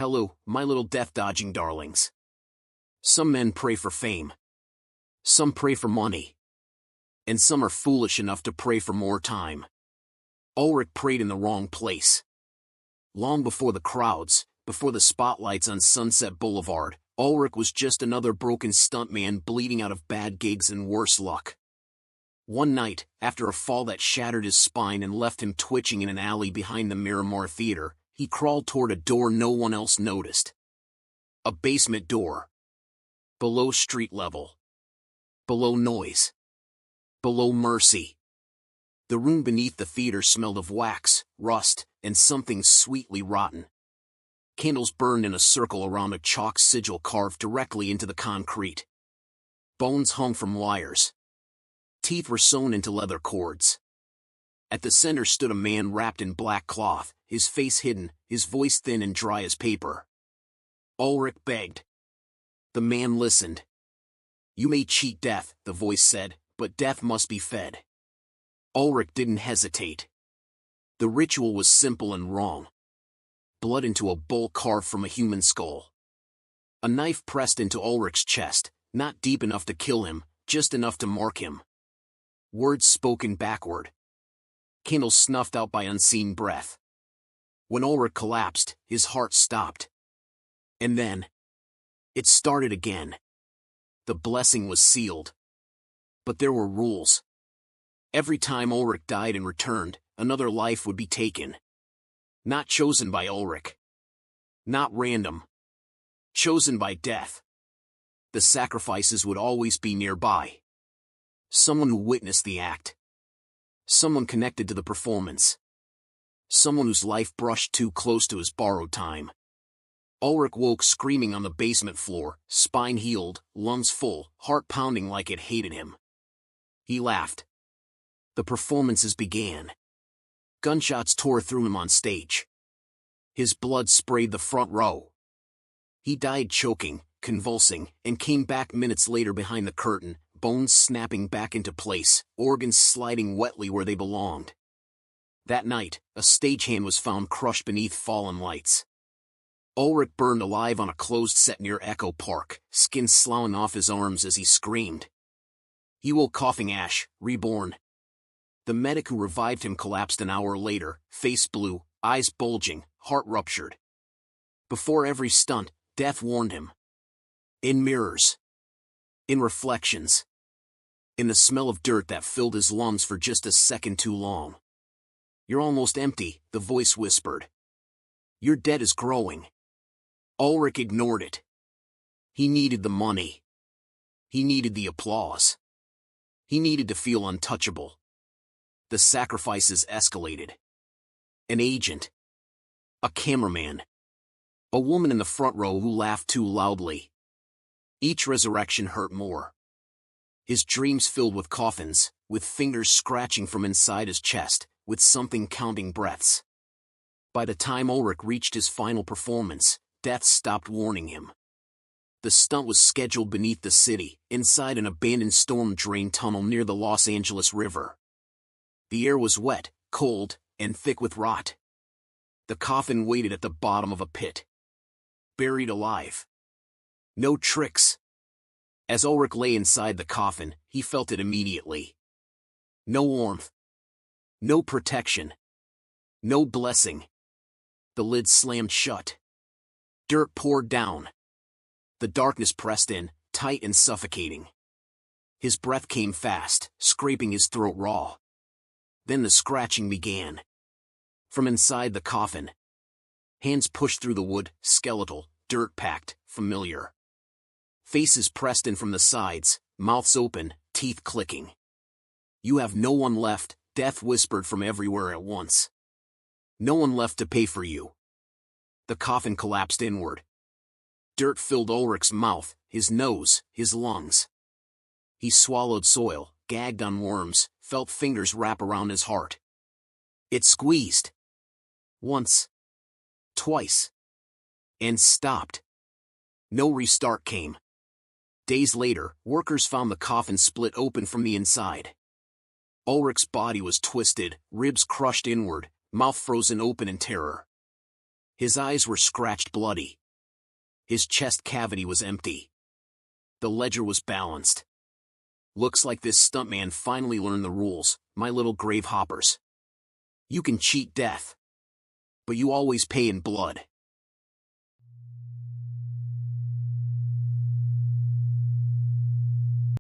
Hello, my little death-dodging darlings. Some men pray for fame. Some pray for money. And some are foolish enough to pray for more time. Ulric prayed in the wrong place. Long before the crowds, before the spotlights on Sunset Boulevard, Ulric was just another broken stuntman bleeding out of bad gigs and worse luck. One night, after a fall that shattered his spine and left him twitching in an alley behind the Miramar Theater, he crawled toward a door no one else noticed. A basement door. Below street level. Below noise. Below mercy. The room beneath the theater smelled of wax, rust, and something sweetly rotten. Candles burned in a circle around a chalk sigil carved directly into the concrete. Bones hung from wires. Teeth were sewn into leather cords. At the center stood a man wrapped in black cloth, his face hidden, his voice thin and dry as paper. Ulric begged. The man listened. "You may cheat death," the voice said, "but death must be fed." Ulric didn't hesitate. The ritual was simple and wrong. Blood into a bowl carved from a human skull. A knife pressed into Ulric's chest, not deep enough to kill him, just enough to mark him. Words spoken backward. Candles snuffed out by unseen breath. When Ulric collapsed, his heart stopped. And then, it started again. The blessing was sealed. But there were rules. Every time Ulric died and returned, another life would be taken. Not chosen by Ulric. Not random. Chosen by death. The sacrifices would always be nearby. Someone who witnessed the act. Someone connected to the performance. Someone whose life brushed too close to his borrowed time. Ulric woke screaming on the basement floor, spine healed, lungs full, heart pounding like it hated him. He laughed. The performances began. Gunshots tore through him on stage. His blood sprayed the front row. He died choking, convulsing, and came back minutes later behind the curtain, bones snapping back into place, organs sliding wetly where they belonged. That night, a stagehand was found crushed beneath fallen lights. Ulric burned alive on a closed set near Echo Park, skin sloughing off his arms as he screamed. He woke coughing ash, reborn. The medic who revived him collapsed an hour later, face blue, eyes bulging, heart ruptured. Before every stunt, death warned him. In mirrors. In reflections. In the smell of dirt that filled his lungs for just a second too long. "You're almost empty," the voice whispered. "Your debt is growing." Ulric ignored it. He needed the money. He needed the applause. He needed to feel untouchable. The sacrifices escalated. An agent. A cameraman. A woman in the front row who laughed too loudly. Each resurrection hurt more. His dreams filled with coffins, with fingers scratching from inside his chest, with something counting breaths. By the time Ulric reached his final performance, death stopped warning him. The stunt was scheduled beneath the city, inside an abandoned storm drain tunnel near the Los Angeles River. The air was wet, cold, and thick with rot. The coffin waited at the bottom of a pit. Buried alive. No tricks. As Ulric lay inside the coffin, he felt it immediately. No warmth. No protection. No blessing. The lid slammed shut. Dirt poured down. The darkness pressed in, tight and suffocating. His breath came fast, scraping his throat raw. Then the scratching began. From inside the coffin. Hands pushed through the wood, skeletal, dirt-packed, familiar. Faces pressed in from the sides, mouths open, teeth clicking. "You have no one left," death whispered from everywhere at once. "No one left to pay for you." The coffin collapsed inward. Dirt filled Ulric's mouth, his nose, his lungs. He swallowed soil, gagged on worms, felt fingers wrap around his heart. It squeezed. Once. Twice. And stopped. No restart came. Days later, workers found the coffin split open from the inside. Ulric's body was twisted, ribs crushed inward, mouth frozen open in terror. His eyes were scratched bloody. His chest cavity was empty. The ledger was balanced. Looks like this stuntman finally learned the rules, my little grave hoppers. You can cheat death, but you always pay in blood.